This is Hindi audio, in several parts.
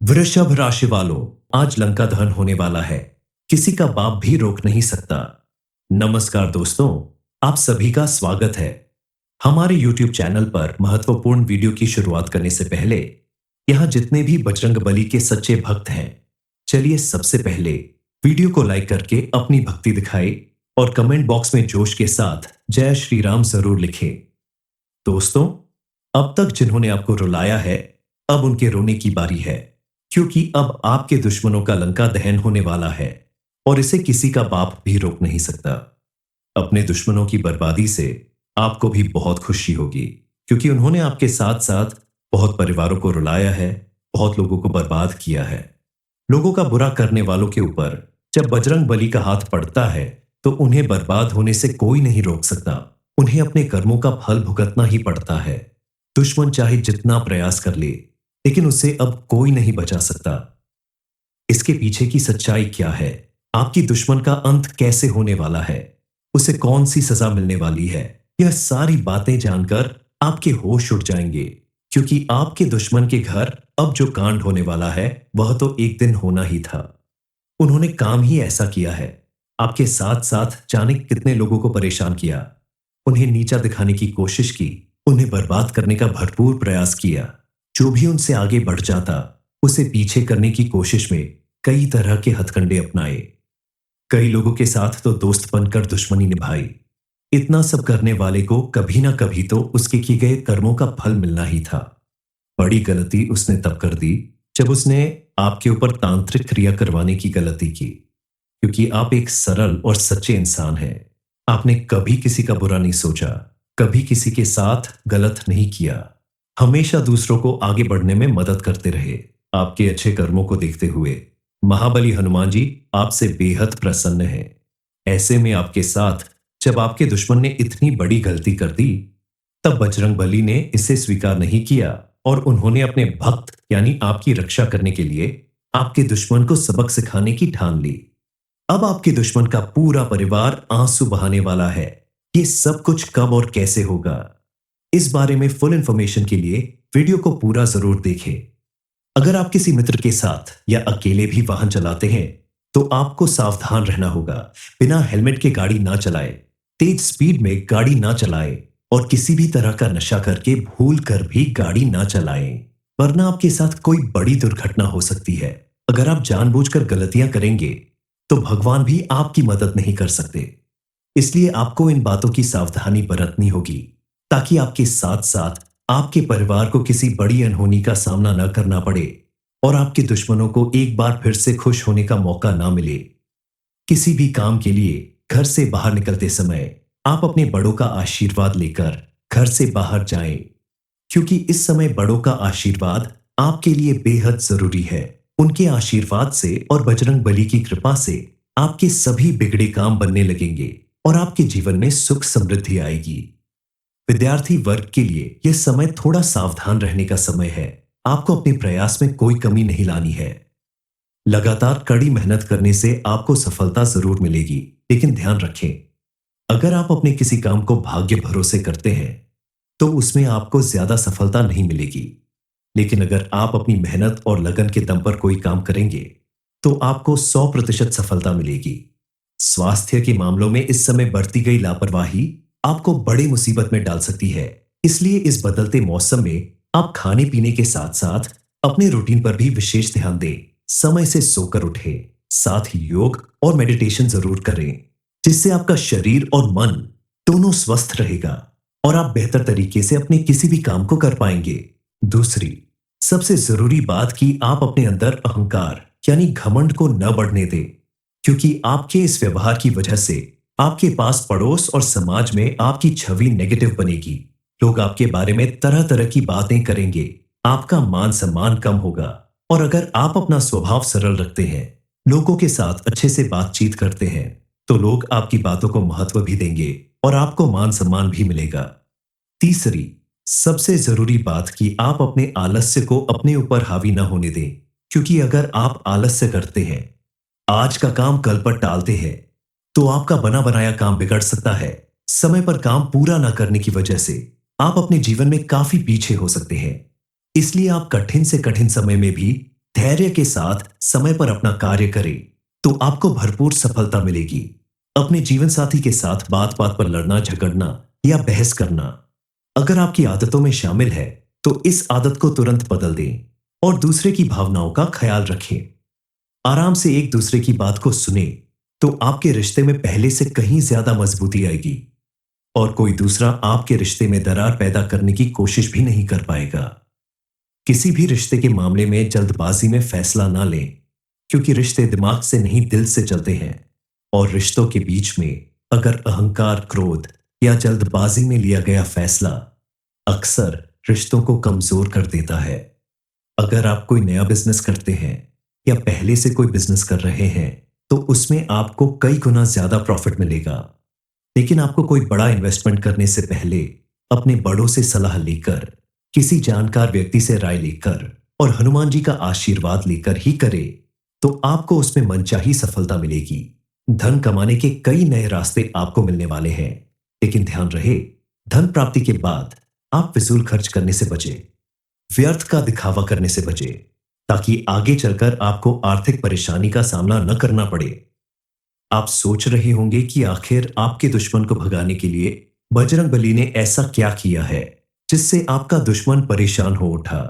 वृषभ राशि वालों, आज लंका दहन होने वाला है। किसी का बाप भी रोक नहीं सकता। नमस्कार दोस्तों, आप सभी का स्वागत है हमारे YouTube चैनल पर। महत्वपूर्ण वीडियो की शुरुआत करने से पहले यहाँ जितने भी बजरंगबली के सच्चे भक्त हैं, चलिए सबसे पहले वीडियो को लाइक करके अपनी भक्ति दिखाएं और कमेंट बॉक्स में जोश के साथ जय श्री राम जरूर लिखें। दोस्तों, अब तक जिन्होंने आपको रुलाया है, अब उनके रोने की बारी है, क्योंकि अब आपके दुश्मनों का लंका दहन होने वाला है और इसे किसी का बाप भी रोक नहीं सकता। अपने दुश्मनों की बर्बादी से आपको भी बहुत खुशी होगी, क्योंकि उन्होंने आपके साथ साथ बहुत परिवारों को रुलाया है, बहुत लोगों को बर्बाद किया है। लोगों का बुरा करने वालों के ऊपर जब बजरंग बली का हाथ पड़ता है तो उन्हें बर्बाद होने से कोई नहीं रोक सकता। उन्हें अपने कर्मों का फल भुगतना ही पड़ता है। दुश्मन चाहे जितना प्रयास कर ले, लेकिन उसे अब कोई नहीं बचा सकता। इसके पीछे की सच्चाई क्या है? आपकी दुश्मन का अंत कैसे होने वाला है? उसे कौन सी सजा मिलने वाली है? यह सारी बातें जानकर आपके होश उड़ जाएंगे, क्योंकि आपके दुश्मन के घर अब जो कांड होने वाला है वह तो एक दिन होना ही था। उन्होंने काम ही ऐसा किया है। आपके साथ साथ जाने कितने लोगों को परेशान किया, उन्हें नीचा दिखाने की कोशिश की, उन्हें बर्बाद करने का भरपूर प्रयास किया। जो भी उनसे आगे बढ़ जाता, उसे पीछे करने की कोशिश में कई तरह के हथकंडे अपनाए। कई लोगों के साथ तो दोस्त बनकर दुश्मनी निभाई। इतना सब करने वाले को कभी ना कभी तो उसके किए गए कर्मों का फल मिलना ही था। बड़ी गलती उसने तब कर दी जब उसने आपके ऊपर तांत्रिक क्रिया करवाने की गलती की, क्योंकि आप एक सरल और सच्चे इंसान हैं। आपने कभी किसी का बुरा नहीं सोचा, कभी किसी के साथ गलत नहीं किया, हमेशा दूसरों को आगे बढ़ने में मदद करते रहे। आपके अच्छे कर्मों को देखते हुए महाबली हनुमान जी आपसे बेहद प्रसन्न हैं। ऐसे में आपके साथ जब आपके दुश्मन ने इतनी बड़ी गलती कर दी, तब बजरंगबली ने इसे स्वीकार नहीं किया और उन्होंने अपने भक्त यानी आपकी रक्षा करने के लिए आपके दुश्मन को सबक सिखाने की ठान ली। अब आपके दुश्मन का पूरा परिवार आंसू बहाने वाला है। ये सब कुछ कब और कैसे होगा, इस बारे में फुल इंफॉर्मेशन के लिए वीडियो को पूरा जरूर देखें। अगर आप किसी मित्र के साथ या अकेले भी वाहन चलाते हैं तो आपको सावधान रहना होगा। बिना हेलमेट के गाड़ी ना चलाएं, तेज स्पीड में गाड़ी ना चलाएं और किसी भी तरह का नशा करके भूल कर भी गाड़ी ना चलाएं, वरना आपके साथ कोई बड़ी दुर्घटना हो सकती है। अगर आप जानबूझकर गलतियां करेंगे तो भगवान भी आपकी मदद नहीं कर सकते। इसलिए आपको इन बातों की सावधानी बरतनी होगी, ताकि आपके साथ साथ आपके परिवार को किसी बड़ी अनहोनी का सामना न करना पड़े और आपके दुश्मनों को एक बार फिर से खुश होने का मौका ना मिले। किसी भी काम के लिए घर से बाहर निकलते समय आप अपने बड़ों का आशीर्वाद लेकर घर से बाहर जाएं, क्योंकि इस समय बड़ों का आशीर्वाद आपके लिए बेहद जरूरी है। उनके आशीर्वाद से और बजरंगबली की कृपा से आपके सभी बिगड़े काम बनने लगेंगे और आपके जीवन में सुख समृद्धि आएगी। विद्यार्थी वर्ग के लिए यह समय थोड़ा सावधान रहने का समय है। आपको अपने प्रयास में कोई कमी नहीं लानी है। लगातार कड़ी मेहनत करने से आपको सफलता जरूर मिलेगी, लेकिन ध्यान रखें, अगर आप अपने किसी काम को भाग्य भरोसे करते हैं तो उसमें आपको ज्यादा सफलता नहीं मिलेगी। लेकिन अगर आप अपनी मेहनत और लगन के दम पर कोई काम करेंगे तो आपको 100% सफलता मिलेगी। स्वास्थ्य के मामलों में इस समय बरती गई लापरवाही आपको बड़ी मुसीबत में डाल सकती है। इसलिए इस बदलते मौसम में आप खाने पीने के साथ साथ अपने रूटीन पर भी विशेष ध्यान दें। समय से सोकर उठें, साथ ही योग और मेडिटेशन जरूर करें, जिससे आपका शरीर और मन दोनों स्वस्थ रहेगा और आप बेहतर तरीके से अपने किसी भी काम को कर पाएंगे। दूसरी सबसे जरूरी बात कि आप अपने अंदर अहंकार यानी घमंड को न बढ़ने दें, क्योंकि आपके इस व्यवहार की वजह से आपके पास पड़ोस और समाज में आपकी छवि नेगेटिव बनेगी। लोग आपके बारे में तरह तरह की बातें करेंगे, आपका मान सम्मान कम होगा। और अगर आप अपना स्वभाव सरल रखते हैं, लोगों के साथ अच्छे से बातचीत करते हैं, तो लोग आपकी बातों को महत्व भी देंगे और आपको मान सम्मान भी मिलेगा। तीसरी सबसे जरूरी बात कि आप अपने आलस्य को अपने ऊपर हावी ना होने दें, क्योंकि अगर आप आलस्य करते हैं, आज का काम कल पर टालते हैं, तो आपका बना बनाया काम बिगड़ सकता है। समय पर काम पूरा ना करने की वजह से आप अपने जीवन में काफी पीछे हो सकते हैं। इसलिए आप कठिन से कठिन समय में भी धैर्य के साथ समय पर अपना कार्य करें तो आपको भरपूर सफलता मिलेगी। अपने जीवन साथी के साथ बात बात पर लड़ना झगड़ना या बहस करना अगर आपकी आदतों में शामिल है तो इस आदत को तुरंत बदल दें और दूसरे की भावनाओं का ख्याल रखें। आराम से एक दूसरे की बात को सुने तो आपके रिश्ते में पहले से कहीं ज्यादा मजबूती आएगी और कोई दूसरा आपके रिश्ते में दरार पैदा करने की कोशिश भी नहीं कर पाएगा। किसी भी रिश्ते के मामले में जल्दबाजी में फैसला ना लें, क्योंकि रिश्ते दिमाग से नहीं दिल से चलते हैं और रिश्तों के बीच में अगर अहंकार, क्रोध या जल्दबाजी में लिया गया फैसला अक्सर रिश्तों को कमजोर कर देता है। अगर आप कोई नया बिजनेस करते हैं या पहले से कोई बिजनेस कर रहे हैं तो उसमें आपको कई गुना ज्यादा प्रॉफिट मिलेगा। लेकिन आपको कोई बड़ा इन्वेस्टमेंट करने से पहले अपने बड़ों से सलाह लेकर, किसी जानकार व्यक्ति से राय लेकर और हनुमान जी का आशीर्वाद लेकर ही करे तो आपको उसमें मनचाही सफलता मिलेगी। धन कमाने के कई नए रास्ते आपको मिलने वाले हैं, लेकिन ध्यान रहे धन प्राप्ति के बाद आप फिजूल खर्च करने से बचें, व्यर्थ का दिखावा करने से बचें, ताकि आगे चलकर आपको आर्थिक परेशानी का सामना न करना पड़े। आप सोच रहे होंगे कि आखिर आपके दुश्मन को भगाने के लिए बजरंगबली ने ऐसा क्या किया है जिससे आपका दुश्मन परेशान हो उठा।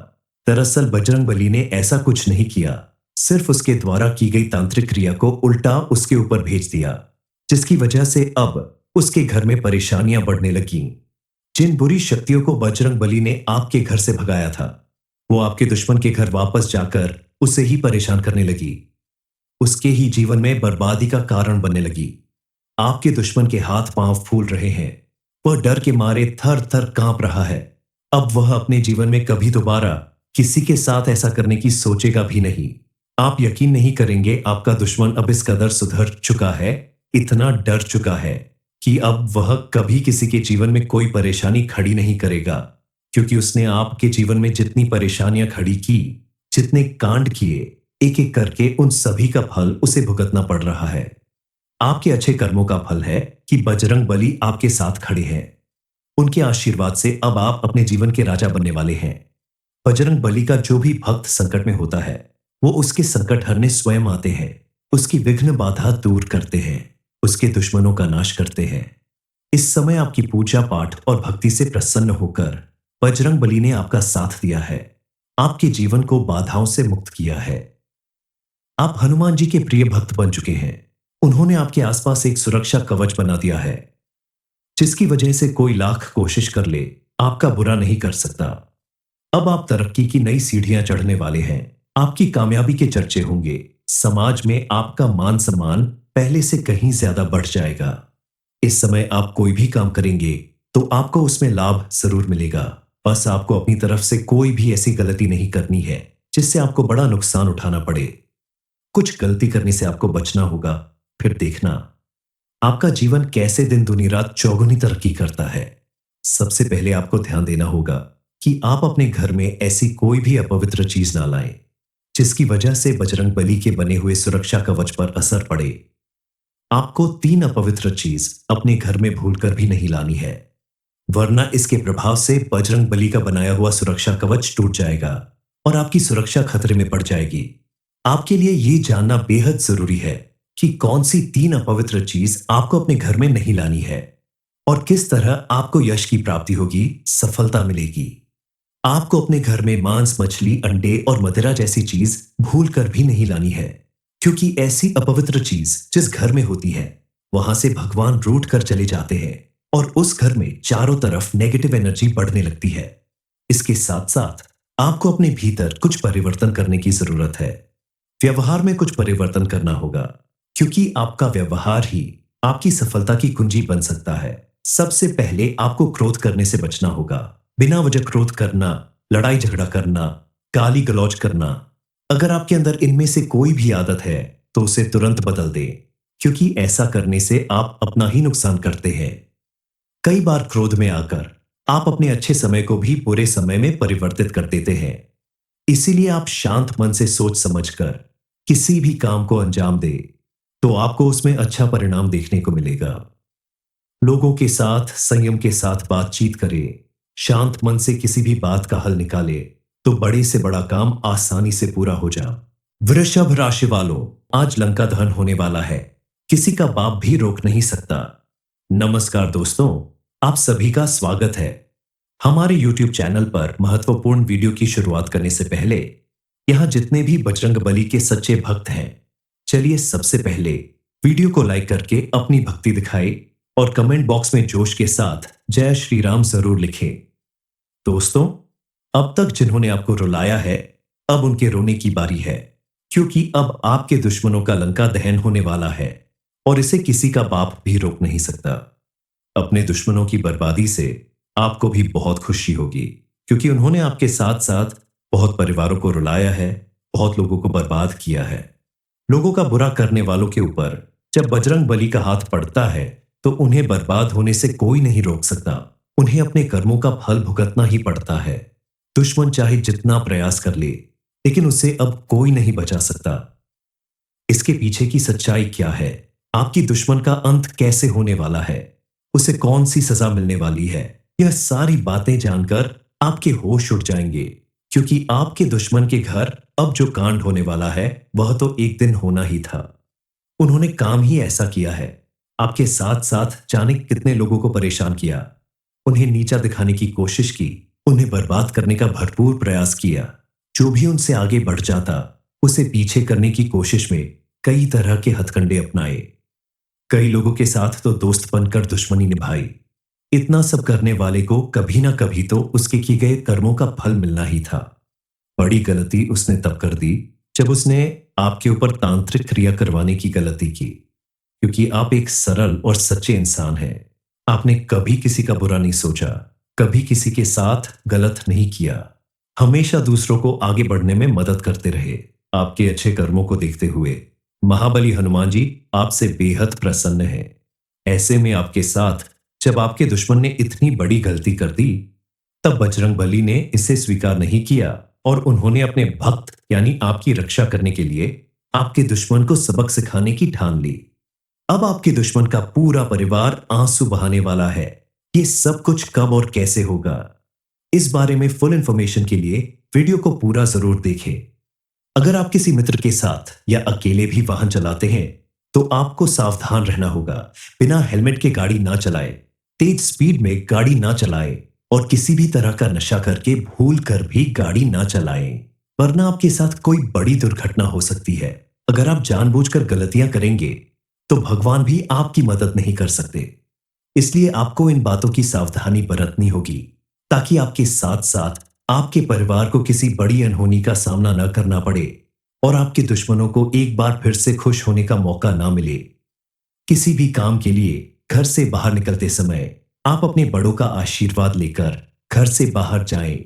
दरअसल बजरंगबली ने ऐसा कुछ नहीं किया, सिर्फ उसके द्वारा की गई तांत्रिक क्रिया को उल्टा उसके ऊपर भेज दिया, जिसकी वजह से अब उसके घर में परेशानियां बढ़ने लगीं। जिन बुरी शक्तियों को बजरंगबली ने आपके घर से भगाया था वो आपके दुश्मन के घर वापस जाकर उसे ही परेशान करने लगी, उसके ही जीवन में बर्बादी का कारण बनने लगी। आपके दुश्मन के हाथ पांव फूल रहे हैं, वह डर के मारे थर थर कांप रहा है। अब वह अपने जीवन में कभी दोबारा किसी के साथ ऐसा करने की सोचेगा भी नहीं। आप यकीन नहीं करेंगे, आपका दुश्मन अब इस कदर सुधर चुका है, इतना डर चुका है कि अब वह कभी किसी के जीवन में कोई परेशानी खड़ी नहीं करेगा, क्योंकि उसने आपके जीवन में जितनी परेशानियां खड़ी की, जितने कांड किए, एक एक करके उन सभी का फल उसे भुगतना पड़ रहा है। आपके अच्छे कर्मों का फल है कि बजरंगबली आपके साथ खड़े हैं। उनके आशीर्वाद से अब आप अपने जीवन के राजा बनने वाले हैं। बजरंगबली का जो भी भक्त संकट में होता है वो उसके संकट हरने स्वयं आते हैं, उसकी विघ्न बाधा दूर करते हैं, उसके दुश्मनों का नाश करते हैं। इस समय आपकी पूजा पाठ और भक्ति से प्रसन्न होकर बजरंगबली ने आपका साथ दिया है, आपके जीवन को बाधाओं से मुक्त किया है। आप हनुमान जी के प्रिय भक्त बन चुके हैं। उन्होंने आपके आसपास एक सुरक्षा कवच बना दिया है, जिसकी वजह से कोई लाख कोशिश कर ले आपका बुरा नहीं कर सकता। अब आप तरक्की की नई सीढ़ियां चढ़ने वाले हैं, आपकी कामयाबी के चर्चे होंगे, समाज में आपका मान सम्मान पहले से कहीं ज्यादा बढ़ जाएगा। इस समय आप कोई भी काम करेंगे तो आपको उसमें लाभ जरूर मिलेगा। बस आपको अपनी तरफ से कोई भी ऐसी गलती नहीं करनी है जिससे आपको बड़ा नुकसान उठाना पड़े। कुछ गलती करने से आपको बचना होगा, फिर देखना आपका जीवन कैसे दिन दुनी रात चौगुनी तरक्की करता है। सबसे पहले आपको ध्यान देना होगा कि आप अपने घर में ऐसी कोई भी अपवित्र चीज ना लाएं जिसकी वजह से बजरंगबली के बने हुए सुरक्षा कवच पर असर पड़े। आपको 3 अपवित्र चीज अपने घर में भूलकर भी नहीं लानी है, वरना इसके प्रभाव से बजरंगबली का बनाया हुआ सुरक्षा कवच टूट जाएगा और आपकी सुरक्षा खतरे में पड़ जाएगी। आपके लिए यह जानना बेहद जरूरी है कि कौन सी 3 अपवित्र चीज आपको अपने घर में नहीं लानी है और किस तरह आपको यश की प्राप्ति होगी, सफलता मिलेगी। आपको अपने घर में मांस, मछली, अंडे और मदिरा जैसी चीज भूल कर भी नहीं लानी है, क्योंकि ऐसी अपवित्र चीज जिस घर में होती है वहां से भगवान रूठ कर चले जाते हैं और उस घर में चारों तरफ नेगेटिव एनर्जी बढ़ने लगती है। इसके साथ साथ आपको अपने भीतर कुछ परिवर्तन करने की जरूरत है। व्यवहार में कुछ परिवर्तन करना होगा, क्योंकि आपका व्यवहार ही आपकी सफलता की कुंजी बन सकता है। सबसे पहले आपको क्रोध करने से बचना होगा। बिना वजह क्रोध करना, लड़ाई झगड़ा करना, गाली गलौज करना, अगर आपके अंदर इनमें से कोई भी आदत है तो उसे तुरंत बदल दें, क्योंकि ऐसा करने से आप अपना ही नुकसान करते हैं। कई बार क्रोध में आकर आप अपने अच्छे समय को भी बुरे समय में परिवर्तित कर देते हैं। इसीलिए आप शांत मन से सोच समझकर किसी भी काम को अंजाम दें तो आपको उसमें अच्छा परिणाम देखने को मिलेगा। लोगों के साथ संयम के साथ बातचीत करें, शांत मन से किसी भी बात का हल निकालें तो बड़े से बड़ा काम आसानी से पूरा हो जा। वृषभ राशि वालों, आज लंका दहन होने वाला है, किसी का बाप भी रोक नहीं सकता। नमस्कार दोस्तों, आप सभी का स्वागत है। हमारे YouTube चैनल पर महत्वपूर्ण वीडियो की शुरुआत करने से पहले यहाँ जितने भी बजरंगबली के सच्चे भक्त हैं, चलिए सबसे पहले वीडियो को लाइक करके अपनी भक्ति दिखाएं और कमेंट बॉक्स में जोश के साथ जय श्री राम जरूर लिखें। दोस्तों, अब तक जिन्होंने आपको रुलाया है, अब उनके रोने की बारी है, क्योंकि अब आपके दुश्मनों का लंका दहन होने वाला है और इसे किसी का बाप भी रोक नहीं सकता। अपने दुश्मनों की बर्बादी से आपको भी बहुत खुशी होगी, क्योंकि उन्होंने आपके साथ साथ बहुत परिवारों को रुलाया है, बहुत लोगों को बर्बाद किया है। लोगों का बुरा करने वालों के ऊपर जब बजरंगबली का हाथ पड़ता है तो उन्हें बर्बाद होने से कोई नहीं रोक सकता। उन्हें अपने कर्मों का फल भुगतना ही पड़ता है। दुश्मन चाहे जितना प्रयास कर ले, लेकिन उसे अब कोई नहीं बचा सकता। इसके पीछे की सच्चाई क्या है, आपकी दुश्मन का अंत कैसे होने वाला है, उसे कौन सी सजा मिलने वाली है, यह सारी बातें जानकर आपके होश उड़ जाएंगे, क्योंकि आपके दुश्मन के घर अब जो कांड होने वाला है वह तो एक दिन होना ही था। उन्होंने काम ही ऐसा किया है, आपके साथ साथ जाने कितने लोगों को परेशान किया, उन्हें नीचा दिखाने की कोशिश की, उन्हें बर्बाद करने का भरपूर प्रयास किया। जो भी उनसे आगे बढ़ जाता उसे पीछे करने की कोशिश में कई तरह के हथकंडे अपनाए। कई लोगों के साथ तो दोस्त बनकर दुश्मनी निभाई। इतना सब करने वाले को कभी ना कभी तो उसके किए गए कर्मों का फल मिलना ही था। बड़ी गलती उसने तब कर दी जब उसने आपके ऊपर तांत्रिक क्रिया करवाने की गलती की, क्योंकि आप एक सरल और सच्चे इंसान हैं। आपने कभी किसी का बुरा नहीं सोचा, कभी किसी के साथ गलत नहीं किया, हमेशा दूसरों को आगे बढ़ने में मदद करते रहे। आपके अच्छे कर्मों को देखते हुए महाबली हनुमान जी आपसे बेहद प्रसन्न हैं। ऐसे में आपके साथ जब आपके दुश्मन ने इतनी बड़ी गलती कर दी, तब बजरंगबली ने इसे स्वीकार नहीं किया और उन्होंने अपने भक्त यानी आपकी रक्षा करने के लिए आपके दुश्मन को सबक सिखाने की ठान ली। अब आपके दुश्मन का पूरा परिवार आंसू बहाने वाला है। ये सब कुछ कब और कैसे होगा, इस बारे में फुल इंफॉर्मेशन के लिए वीडियो को पूरा जरूर देखें। अगर आप किसी मित्र के साथ या अकेले भी वाहन चलाते हैं तो आपको सावधान रहना होगा। बिना हेलमेट के गाड़ी ना चलाएं, तेज स्पीड में गाड़ी ना चलाएं और किसी भी तरह का नशा करके भूल कर भी गाड़ी ना चलाएं, वरना आपके साथ कोई बड़ी दुर्घटना हो सकती है। अगर आप जानबूझकर गलतियां करेंगे तो भगवान भी आपकी मदद नहीं कर सकते। इसलिए आपको इन बातों की सावधानी बरतनी होगी, ताकि आपके साथ साथ आपके परिवार को किसी बड़ी अनहोनी का सामना न करना पड़े और आपके दुश्मनों को एक बार फिर से खुश होने का मौका ना मिले। किसी भी काम के लिए घर से बाहर निकलते समय आप अपने बड़ों का आशीर्वाद लेकर घर से बाहर जाएं,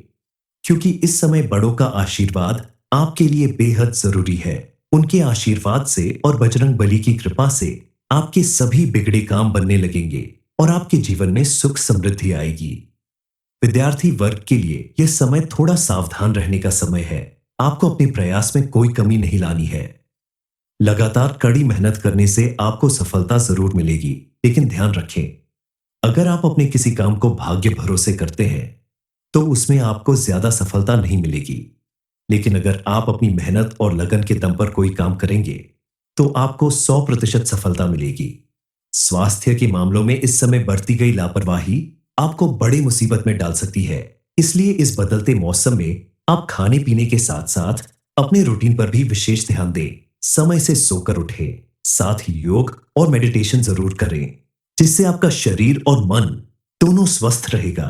क्योंकि इस समय बड़ों का आशीर्वाद आपके लिए बेहद जरूरी है। उनके आशीर्वाद से और बजरंगबली की कृपा से आपके सभी बिगड़े काम बनने लगेंगे और आपके जीवन में सुख समृद्धि आएगी। विद्यार्थी वर्ग के लिए यह समय थोड़ा सावधान रहने का समय है। आपको अपने प्रयास में कोई कमी नहीं लानी है। लगातार कड़ी मेहनत करने से आपको सफलता जरूर मिलेगी, लेकिन ध्यान रखें, अगर आप अपने किसी काम को भाग्य भरोसे करते हैं तो उसमें आपको ज्यादा सफलता नहीं मिलेगी। लेकिन अगर आप अपनी मेहनत और लगन के दम पर कोई काम करेंगे तो आपको 100% सफलता मिलेगी। स्वास्थ्य के मामलों में इस समय बरती गई लापरवाही आपको बड़ी मुसीबत में डाल सकती है। इसलिए इस बदलते मौसम में आप खाने पीने के साथ साथ अपने रूटीन पर भी विशेष ध्यान दें। समय से सोकर उठें, साथ ही योग और मेडिटेशन जरूर करें, जिससे आपका शरीर और मन दोनों स्वस्थ रहेगा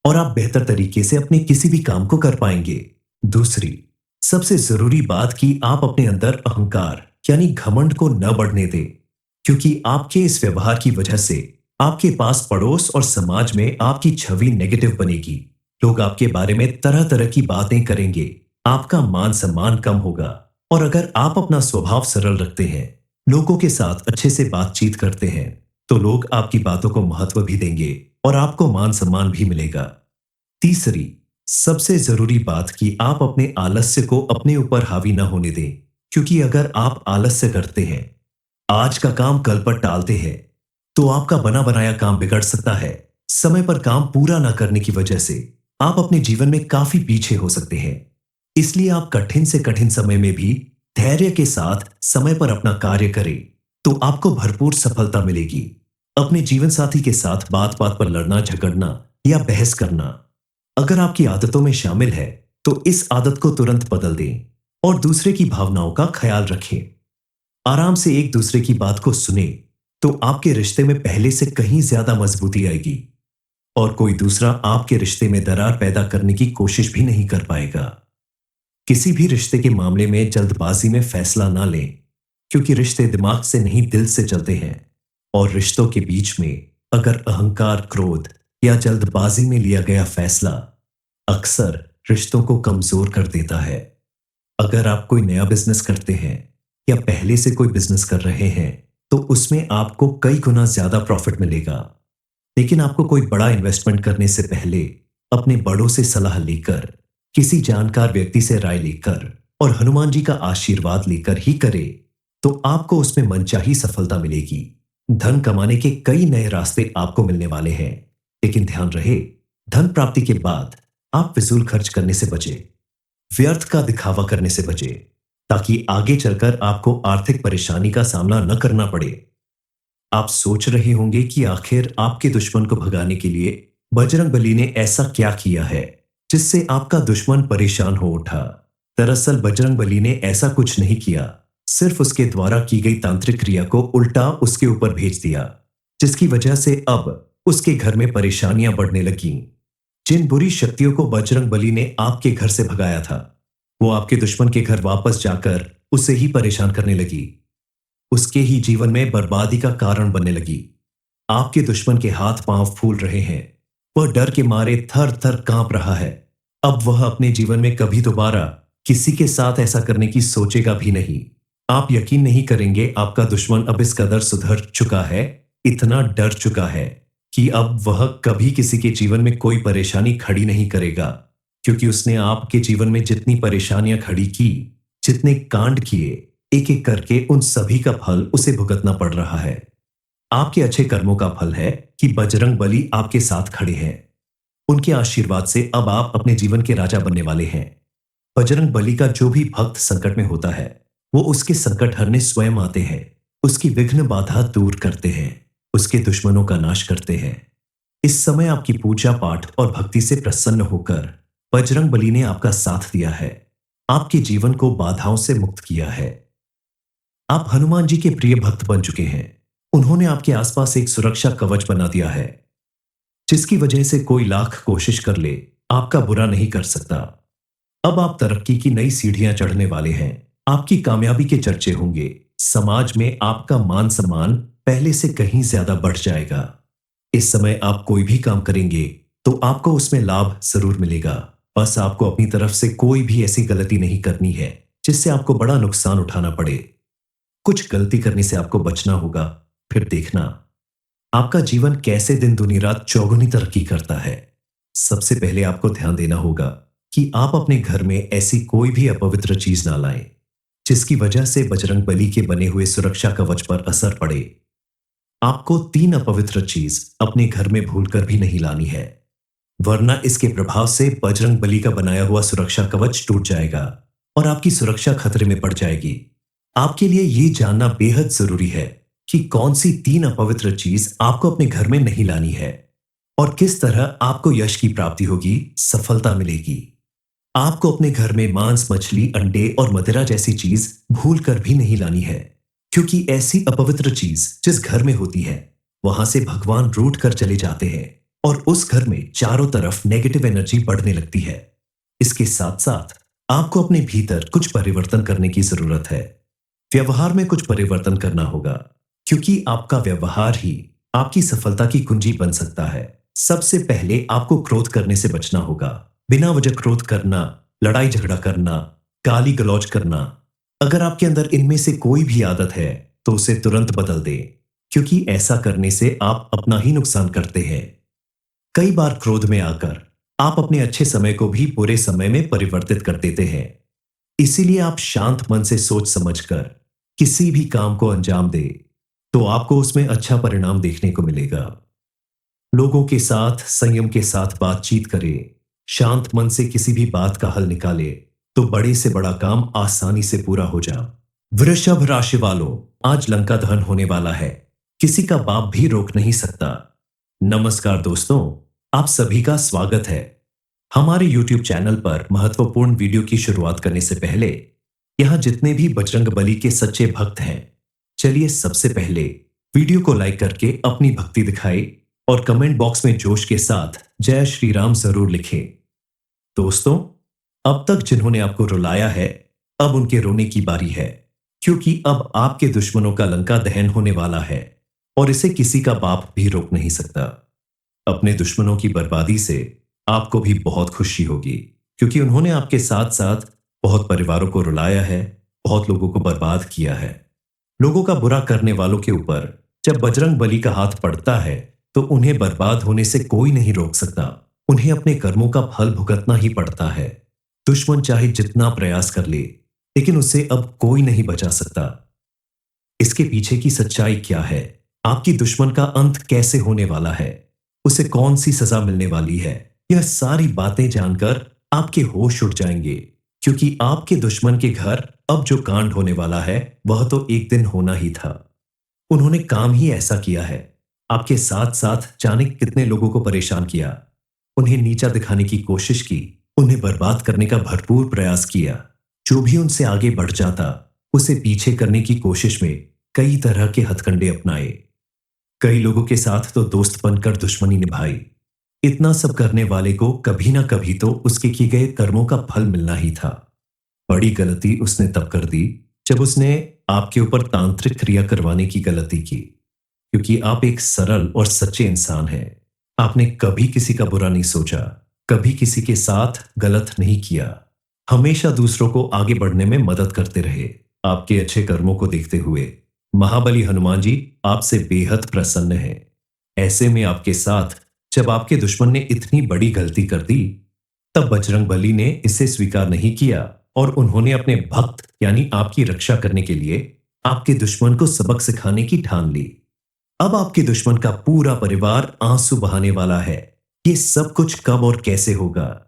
और आप बेहतर तरीके से अपने किसी भी काम को कर पाएंगे। दूसरी सबसे जरूरी बात कि आप अपने अंदर अहंकार यानी घमंड को न बढ़ने दें, क्योंकि आपके इस व्यवहार की वजह से आपके पास पड़ोस और समाज में आपकी छवि नेगेटिव बनेगी। लोग आपके बारे में तरह तरह की बातें करेंगे, आपका मान सम्मान कम होगा। और अगर आप अपना स्वभाव सरल रखते हैं, लोगों के साथ अच्छे से बातचीत करते हैं, तो लोग आपकी बातों को महत्व भी देंगे और आपको मान सम्मान भी मिलेगा। तीसरी सबसे जरूरी बात कि आप अपने आलस्य को अपने ऊपर हावी ना होने दें, क्योंकि अगर आप आलस्य करते हैं, आज का काम कल पर टालते हैं, तो आपका बना बनाया काम बिगड़ सकता है। समय पर काम पूरा ना करने की वजह से आप अपने जीवन में काफी पीछे हो सकते हैं। इसलिए आप कठिन से कठिन समय में भी धैर्य के साथ समय पर अपना कार्य करें, तो आपको भरपूर सफलता मिलेगी। अपने जीवन साथी के साथ बात बात पर लड़ना झगड़ना या बहस करना अगर आपकी आदतों में शामिल है, तो इस आदत को तुरंत बदल दें और दूसरे की भावनाओं का ख्याल रखें। आराम से एक दूसरे की बात को सुने, तो आपके रिश्ते में पहले से कहीं ज्यादा मजबूती आएगी और कोई दूसरा आपके रिश्ते में दरार पैदा करने की कोशिश भी नहीं कर पाएगा। किसी भी रिश्ते के मामले में जल्दबाजी में फैसला ना लें, क्योंकि रिश्ते दिमाग से नहीं दिल से चलते हैं और रिश्तों के बीच में अगर अहंकार, क्रोध या जल्दबाजी में लिया गया फैसला अक्सर रिश्तों को कमजोर कर देता है। अगर आप कोई नया बिजनेस करते हैं या पहले से कोई बिजनेस कर रहे हैं, तो उसमें आपको कई गुना ज्यादा प्रॉफिट मिलेगा। लेकिन आपको कोई बड़ा इन्वेस्टमेंट करने से पहले अपने बड़ों से सलाह लेकर, किसी जानकार व्यक्ति से राय लेकर और हनुमान जी का आशीर्वाद लेकर ही करे, तो आपको उसमें मनचाही सफलता मिलेगी। धन कमाने के कई नए रास्ते आपको मिलने वाले हैं, लेकिन ध्यान रहे, धन प्राप्ति के बाद आप फिजूल खर्च करने से बचे, व्यर्थ का दिखावा करने से बचे, ताकि आगे चलकर आपको आर्थिक परेशानी का सामना न करना पड़े। आप सोच रहे होंगे कि आखिर आपके दुश्मन को भगाने के लिए बजरंगबली ने ऐसा क्या किया है जिससे आपका दुश्मन परेशान हो उठा। दरअसल बजरंगबली ने ऐसा कुछ नहीं किया, सिर्फ उसके द्वारा की गई तांत्रिक क्रिया को उल्टा उसके ऊपर भेज दिया, जिसकी वजह से अब उसके घर में परेशानियां बढ़ने लगीं। जिन बुरी शक्तियों को बजरंगबली ने आपके घर से भगाया था, वो आपके दुश्मन के घर वापस जाकर उसे ही परेशान करने लगी, उसके ही जीवन में बर्बादी का कारण बनने लगी। आपके दुश्मन के हाथ पांव फूल रहे हैं, वह डर के मारे थर थर कांप रहा है। अब वह अपने जीवन में कभी दोबारा किसी के साथ ऐसा करने की सोचेगा भी नहीं। आप यकीन नहीं करेंगे, आपका दुश्मन अब इस कदर सुधर चुका है, इतना डर चुका है कि अब वह कभी किसी के जीवन में कोई परेशानी खड़ी नहीं करेगा, क्योंकि उसने आपके जीवन में जितनी परेशानियां खड़ी की, जितने कांड किए, एक एक करके उन सभी का फल उसे भुगतना पड़ रहा है। आपके अच्छे कर्मों का फल है कि बजरंगबली आपके साथ खड़े हैं। उनके आशीर्वाद से अब आप अपने जीवन के राजा बनने वाले हैं। बजरंगबली का जो भी भक्त संकट में होता है, वो उसके संकट हरने स्वयं आते हैं, उसकी विघ्न बाधा दूर करते हैं, उसके दुश्मनों का नाश करते हैं। इस समय आपकी पूजा पाठ और भक्ति से प्रसन्न होकर बजरंगबली ने आपका साथ दिया है, आपके जीवन को बाधाओं से मुक्त किया है। आप हनुमान जी के प्रिय भक्त बन चुके हैं। उन्होंने आपके आसपास एक सुरक्षा कवच बना दिया है, जिसकी वजह से कोई लाख कोशिश कर ले, आपका बुरा नहीं कर सकता। अब आप तरक्की की नई सीढ़ियां चढ़ने वाले हैं, आपकी कामयाबी के चर्चे होंगे, समाज में आपका मान सम्मान पहले से कहीं ज्यादा बढ़ जाएगा। इस समय आप कोई भी काम करेंगे तो आपको उसमें लाभ जरूर मिलेगा। बस आपको अपनी तरफ से कोई भी ऐसी गलती नहीं करनी है जिससे आपको बड़ा नुकसान उठाना पड़े। कुछ गलती करने से आपको बचना होगा, फिर देखना आपका जीवन कैसे दिन दुनी रात चौगुनी तरक्की करता है। सबसे पहले आपको ध्यान देना होगा कि आप अपने घर में ऐसी कोई भी अपवित्र चीज ना लाएं, जिसकी वजह से बजरंगबली के बने हुए सुरक्षा कवच पर असर पड़े। आपको 3 अपवित्र चीज अपने घर में भूलकर भी नहीं लानी है, वरना इसके प्रभाव से बजरंगबली का बनाया हुआ सुरक्षा कवच टूट जाएगा और आपकी सुरक्षा खतरे में पड़ जाएगी। आपके लिए यह जानना बेहद जरूरी है कि कौन सी 3 अपवित्र चीज आपको अपने घर में नहीं लानी है और किस तरह आपको यश की प्राप्ति होगी, सफलता मिलेगी। आपको अपने घर में मांस, मछली, अंडे और मदिरा जैसी चीज भूल कर भी नहीं लानी है, क्योंकि ऐसी अपवित्र चीज जिस घर में होती है, वहां से भगवान रूठ कर चले जाते हैं और उस घर में चारों तरफ नेगेटिव एनर्जी बढ़ने लगती है। इसके साथ साथ आपको अपने भीतर कुछ परिवर्तन करने की जरूरत है। व्यवहार में कुछ परिवर्तन करना होगा, क्योंकि आपका व्यवहार ही आपकी सफलता की कुंजी बन सकता है। सबसे पहले आपको क्रोध करने से बचना होगा। बिना वजह क्रोध करना, लड़ाई झगड़ा करना, गाली गलौज करना, अगर आपके अंदर इनमें से कोई भी आदत है तो उसे तुरंत बदल दें, क्योंकि ऐसा करने से आप अपना ही नुकसान करते हैं। कई बार क्रोध में आकर आप अपने अच्छे समय को भी बुरे समय में परिवर्तित कर देते हैं। इसीलिए आप शांत मन से सोच समझकर किसी भी काम को अंजाम दे, तो आपको उसमें अच्छा परिणाम देखने को मिलेगा। लोगों के साथ संयम के साथ बातचीत करें, शांत मन से किसी भी बात का हल निकाले तो बड़े से बड़ा काम आसानी से पूरा हो जा। वृषभ राशि वालों, आज लंका दहन होने वाला है, किसी का बाप भी रोक नहीं सकता। नमस्कार दोस्तों, आप सभी का स्वागत है। हमारे YouTube चैनल पर महत्वपूर्ण वीडियो की शुरुआत करने से पहले यहाँ जितने भी बजरंगबली के सच्चे भक्त हैं, चलिए सबसे पहले वीडियो को लाइक करके अपनी भक्ति दिखाएं और कमेंट बॉक्स में जोश के साथ जय श्री राम जरूर लिखें। दोस्तों, अब तक जिन्होंने आपको रुलाया है, अब उनके रोने की बारी है, क्योंकि अब आपके दुश्मनों का लंका दहन होने वाला है और इसे किसी का बाप भी रोक नहीं सकता। अपने दुश्मनों की बर्बादी से आपको भी बहुत खुशी होगी, क्योंकि उन्होंने आपके साथ साथ बहुत परिवारों को रुलाया है, बहुत लोगों को बर्बाद किया है। लोगों का बुरा करने वालों के ऊपर जब बजरंग बली का हाथ पड़ता है तो उन्हें बर्बाद होने से कोई नहीं रोक सकता। उन्हें अपने कर्मों का फल भुगतना ही पड़ता है। दुश्मन चाहे जितना प्रयास कर ले, लेकिन उसे अब कोई नहीं बचा सकता। इसके पीछे की सच्चाई क्या है, आपकी दुश्मन का अंत कैसे होने वाला है, उसे कौन सी सजा मिलने वाली है, यह सारी बातें जानकर आपके होश उड़ जाएंगे, क्योंकि आपके दुश्मन के घर अब जो कांड होने वाला है वह तो एक दिन होना ही था। उन्होंने काम ही ऐसा किया है, आपके साथ साथ जाने कितने लोगों को परेशान किया, उन्हें नीचा दिखाने की कोशिश की, उन्हें बर्बाद करने का भरपूर प्रयास किया। जो भी उनसे आगे बढ़ जाता उसे पीछे करने की कोशिश में कई तरह के हथकंडे अपनाए। कई लोगों के साथ तो दोस्त बनकर दुश्मनी निभाई। इतना सब करने वाले को कभी ना कभी तो उसके किए गए कर्मों का फल मिलना ही था। बड़ी गलती उसने तब कर दी जब उसने आपके ऊपर तांत्रिक क्रिया करवाने की गलती की, क्योंकि आप एक सरल और सच्चे इंसान हैं। आपने कभी किसी का बुरा नहीं सोचा, कभी किसी के साथ गलत नहीं किया, हमेशा दूसरों को आगे बढ़ने में मदद करते रहे। आपके अच्छे कर्मों को देखते हुए महाबली हनुमान जी आपसे बेहद प्रसन्न हैं। ऐसे में आपके साथ जब आपके दुश्मन ने इतनी बड़ी गलती कर दी, तब बजरंगबली ने इसे स्वीकार नहीं किया और उन्होंने अपने भक्त यानी आपकी रक्षा करने के लिए आपके दुश्मन को सबक सिखाने की ठान ली। अब आपके दुश्मन का पूरा परिवार आंसू बहाने वाला है। ये सब कुछ कब और कैसे होगा,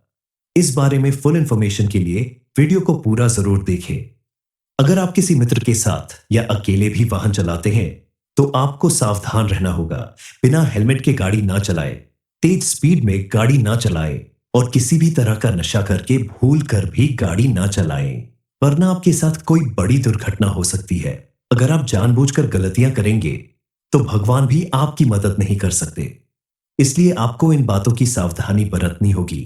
इस बारे में फुल इंफॉर्मेशन के लिए वीडियो को पूरा जरूर देखें। अगर आप किसी मित्र के साथ या अकेले भी वाहन चलाते हैं तो आपको सावधान रहना होगा। बिना हेलमेट के गाड़ी ना चलाएं, तेज स्पीड में गाड़ी ना चलाएं और किसी भी तरह का नशा करके भूल कर भी गाड़ी ना चलाएं, वरना आपके साथ कोई बड़ी दुर्घटना हो सकती है। अगर आप जानबूझकर गलतियां करेंगे तो भगवान भी आपकी मदद नहीं कर सकते। इसलिए आपको इन बातों की सावधानी बरतनी होगी,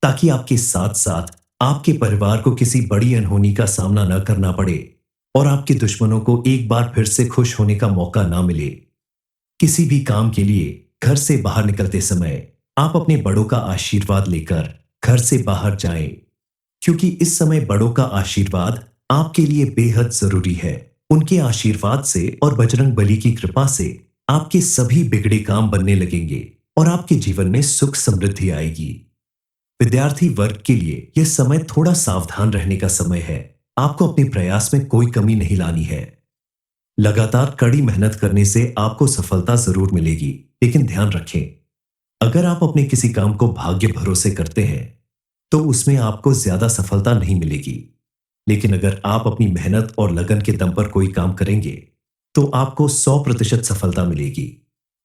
ताकि आपके साथ साथ आपके परिवार को किसी बड़ी अनहोनी का सामना न करना पड़े और आपके दुश्मनों को एक बार फिर से खुश होने का मौका ना मिले। किसी भी काम के लिए घर से बाहर निकलते समय आप अपने बड़ों का आशीर्वाद लेकर घर से बाहर जाएं, क्योंकि इस समय बड़ों का आशीर्वाद आपके लिए बेहद जरूरी है। उनके आशीर्वाद से और बजरंगबली की कृपा से आपके सभी बिगड़े काम बनने लगेंगे और आपके जीवन में सुख समृद्धि आएगी। विद्यार्थी वर्ग के लिए यह समय थोड़ा सावधान रहने का समय है। आपको अपने प्रयास में कोई कमी नहीं लानी है। लगातार कड़ी मेहनत करने से आपको सफलता जरूर मिलेगी, लेकिन ध्यान रखें, अगर आप अपने किसी काम को भाग्य भरोसे करते हैं तो उसमें आपको ज्यादा सफलता नहीं मिलेगी। लेकिन अगर आप अपनी मेहनत और लगन के दम पर कोई काम करेंगे तो आपको 100% सफलता मिलेगी।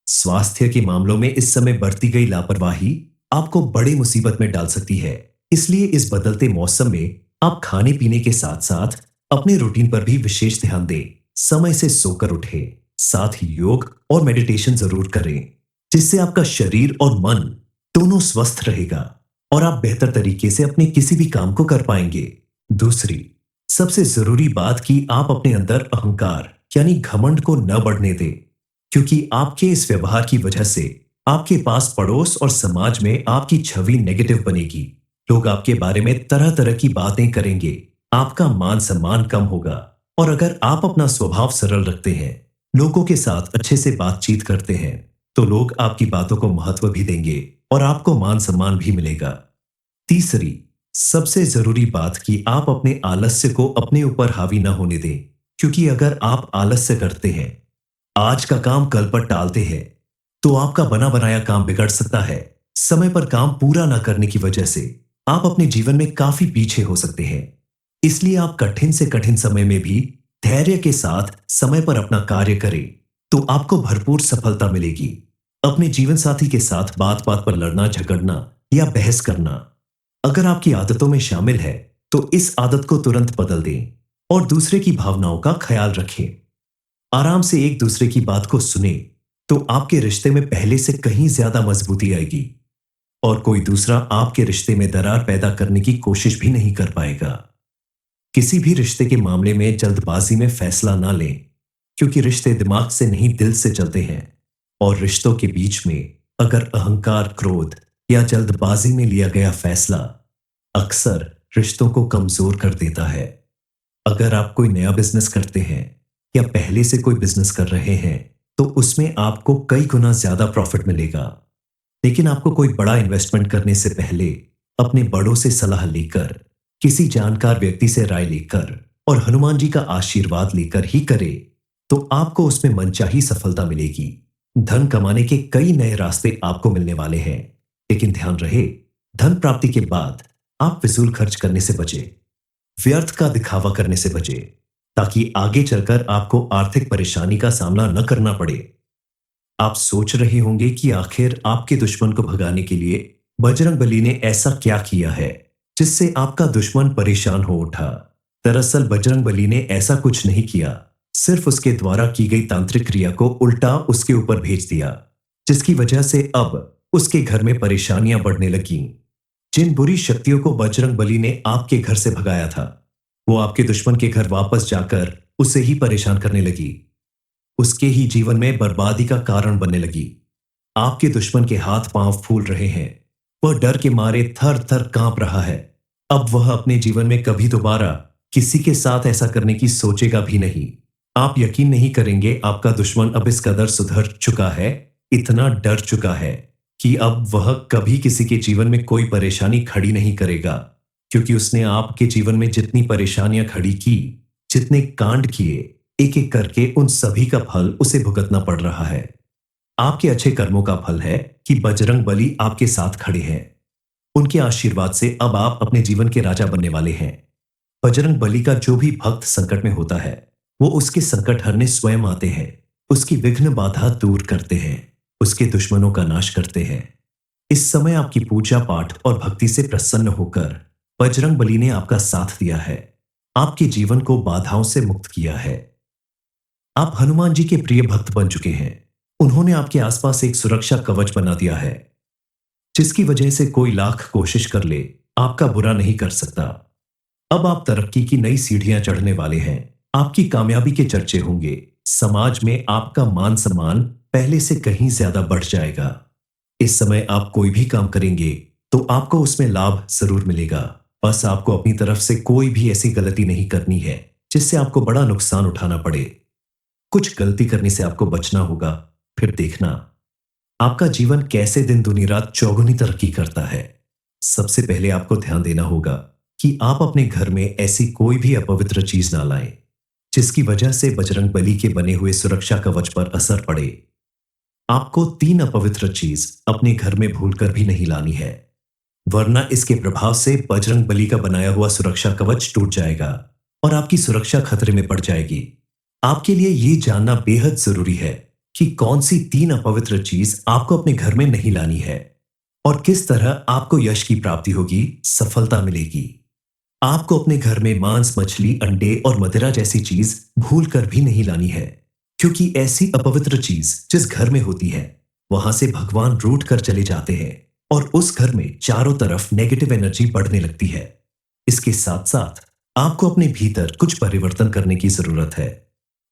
स्वास्थ्य के मामलों में इस समय बरती गई लापरवाही आपको बड़ी मुसीबत में डाल सकती है। इसलिए इस बदलते मौसम में आप खाने पीने के साथ साथ अपने रूटीन पर भी विशेष ध्यान दें। समय से सोकर उठें, साथ ही योग और मेडिटेशन जरूर करें, जिससे आपका शरीर और मन दोनों स्वस्थ रहेगा और आप बेहतर तरीके से अपने किसी भी काम को कर पाएंगे। दूसरी सबसे जरूरी बात कि आप अपने अंदर अहंकार यानी घमंड को न बढ़ने दें, क्योंकि आपके इस व्यवहार की वजह से आपके पास पड़ोस और समाज में आपकी छवि नेगेटिव बनेगी। लोग आपके बारे में तरह तरह की बातें करेंगे, आपका मान सम्मान कम होगा। और अगर आप अपना स्वभाव सरल रखते हैं, लोगों के साथ अच्छे से बातचीत करते हैं, तो लोग आपकी बातों को महत्व भी देंगे और आपको मान सम्मान भी मिलेगा। तीसरी सबसे जरूरी बात कि आप अपने आलस्य को अपने ऊपर हावी ना होने दें, क्योंकि अगर आप आलस्य करते हैं, आज का काम कल पर टालते हैं, तो आपका बना बनाया काम बिगड़ सकता है। समय पर काम पूरा ना करने की वजह से आप अपने जीवन में काफी पीछे हो सकते हैं। इसलिए आप कठिन से कठिन समय में भी धैर्य के साथ समय पर अपना कार्य करें, तो आपको भरपूर सफलता मिलेगी। अपने जीवन साथी के साथ बात बात पर लड़ना झगड़ना या बहस करना अगर आपकी आदतों में शामिल है, तो इस आदत को तुरंत बदल दें और दूसरे की भावनाओं का ख्याल रखें। आराम से एक दूसरे की बात को सुने, तो आपके रिश्ते में पहले से कहीं ज्यादा मजबूती आएगी और कोई दूसरा आपके रिश्ते में दरार पैदा करने की कोशिश भी नहीं कर पाएगा। किसी भी रिश्ते के मामले में जल्दबाजी में फैसला ना लें, क्योंकि रिश्ते दिमाग से नहीं दिल से चलते हैं और रिश्तों के बीच में अगर अहंकार, क्रोध या जल्दबाजी में लिया गया फैसला अक्सर रिश्तों को कमजोर कर देता है। अगर आप कोई नया बिजनेस करते हैं या पहले से कोई बिजनेस कर रहे हैं, तो उसमें आपको कई गुना ज्यादा प्रॉफिट मिलेगा। लेकिन आपको कोई बड़ा इन्वेस्टमेंट करने से पहले अपने बड़ों से सलाह लेकर, किसी जानकार व्यक्ति से राय लेकर और हनुमान जी का आशीर्वाद लेकर ही करे, तो आपको उसमें मनचाही सफलता मिलेगी। धन कमाने के कई नए रास्ते आपको मिलने वाले हैं, लेकिन ध्यान रहे, धन प्राप्ति के बाद आप फिजूल खर्च करने से बचे, व्यर्थ का दिखावा करने से बचे, ताकि आगे चलकर आपको आर्थिक परेशानी का सामना न करना पड़े। आप सोच रहे होंगे कि आखिर आपके दुश्मन को भगाने के लिए बजरंगबली ने ऐसा क्या किया है जिससे आपका दुश्मन परेशान हो उठा। दरअसल बजरंगबली ने ऐसा कुछ नहीं किया, सिर्फ उसके द्वारा की गई तांत्रिक क्रिया को उल्टा उसके ऊपर भेज दिया, जिसकी वजह से अब उसके घर में परेशानियां बढ़ने लगीं। जिन बुरी शक्तियों को बजरंगबली ने आपके घर से भगाया था, वो आपके दुश्मन के घर वापस जाकर उसे ही परेशान करने लगी, उसके ही जीवन में बर्बादी का कारण बनने लगी। आपके दुश्मन के हाथ पांव फूल रहे हैं, वह डर के मारे थर थर कांप रहा है। अब वह अपने जीवन में कभी दोबारा किसी के साथ ऐसा करने की सोचेगा भी नहीं। आप यकीन नहीं करेंगे, आपका दुश्मन अब इस कदर सुधर चुका है, इतना डर चुका है कि अब वह कभी किसी के जीवन में कोई परेशानी खड़ी नहीं करेगा, क्योंकि उसने आपके जीवन में जितनी परेशानियां खड़ी की, जितने कांड किए, एक एक करके उन सभी का फल उसे भुगतना पड़ रहा है। आपके अच्छे कर्मों का फल है कि बजरंगबली आपके साथ खड़े हैं। उनके आशीर्वाद से अब आप अपने जीवन के राजा बनने वाले हैं। बजरंगबली का जो भी भक्त संकट में होता है, वो उसके संकट हरने स्वयं आते हैं, उसकी विघ्न बाधा दूर करते हैं, उसके दुश्मनों का नाश करते हैं। इस समय आपकी पूजा पाठ और भक्ति से प्रसन्न होकर बजरंगबली ने आपका साथ दिया है, आपके जीवन को बाधाओं से मुक्त किया है। आप हनुमान जी के प्रिय भक्त बन चुके हैं। उन्होंने आपके आसपास एक सुरक्षा कवच बना दिया है, जिसकी वजह से कोई लाख कोशिश कर ले, आपका बुरा नहीं कर सकता। अब आप तरक्की की नई सीढ़ियां चढ़ने वाले हैं, आपकी कामयाबी के चर्चे होंगे, समाज में आपका मान सम्मान पहले से कहीं ज्यादा बढ़ जाएगा। इस समय आप कोई भी काम करेंगे तो आपको उसमें लाभ जरूर मिलेगा। बस आपको अपनी तरफ से कोई भी ऐसी गलती नहीं करनी है जिससे आपको बड़ा नुकसान उठाना पड़े। कुछ गलती करने से आपको बचना होगा, फिर देखना आपका जीवन कैसे दिन दुनी रात चौगुनी तरक्की करता है। सबसे पहले आपको ध्यान देना होगा कि आप अपने घर में ऐसी कोई भी अपवित्र चीज ना लाएं, जिसकी वजह से बजरंगबली के बने हुए सुरक्षा कवच पर असर पड़े। आपको 3 अपवित्र चीज अपने घर में भूलकर भी नहीं लानी है, वरना इसके प्रभाव से बजरंगबली का बनाया हुआ सुरक्षा कवच टूट जाएगा और आपकी सुरक्षा खतरे में पड़ जाएगी। आपके लिए यह जानना बेहद जरूरी है कि कौन सी 3 अपवित्र चीज आपको अपने घर में नहीं लानी है और किस तरह आपको यश की प्राप्ति होगी, सफलता मिलेगी। आपको अपने घर में मांस, मछली, अंडे और मदिरा जैसी चीज भूल कर भी नहीं लानी है, क्योंकि ऐसी अपवित्र चीज जिस घर में होती है, वहां से भगवान रूठ कर चले जाते हैं और उस घर में चारों तरफ नेगेटिव एनर्जी बढ़ने लगती है। इसके साथ साथ आपको अपने भीतर कुछ परिवर्तन करने की जरूरत है।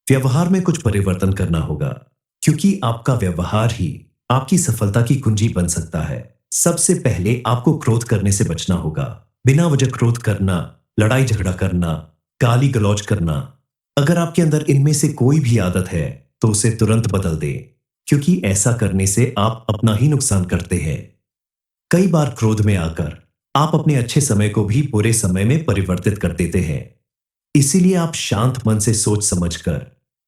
व्यवहार में कुछ परिवर्तन करना होगा, क्योंकि आपका व्यवहार ही आपकी सफलता की कुंजी बन सकता है। सबसे पहले आपको क्रोध करने से बचना होगा। बिना वजह क्रोध करना, लड़ाई झगड़ा करना, गाली गलौज करना, अगर आपके अंदर इनमें से कोई भी आदत है तो उसे तुरंत बदल दें, क्योंकि ऐसा करने से आप अपना ही नुकसान करते हैं। कई बार क्रोध में आकर आप अपने अच्छे समय को भी बुरे समय में परिवर्तित कर देते हैं। इसीलिए आप शांत मन से सोच समझकर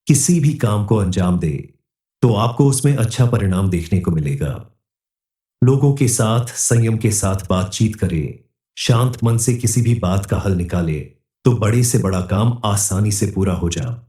किसी भी काम को अंजाम दें, तो आपको उसमें अच्छा परिणाम देखने को मिलेगा। लोगों के साथ संयम के साथ बातचीत करें, शांत मन से किसी भी बात का हल निकालें तो बड़े से बड़ा काम आसानी से पूरा हो जा।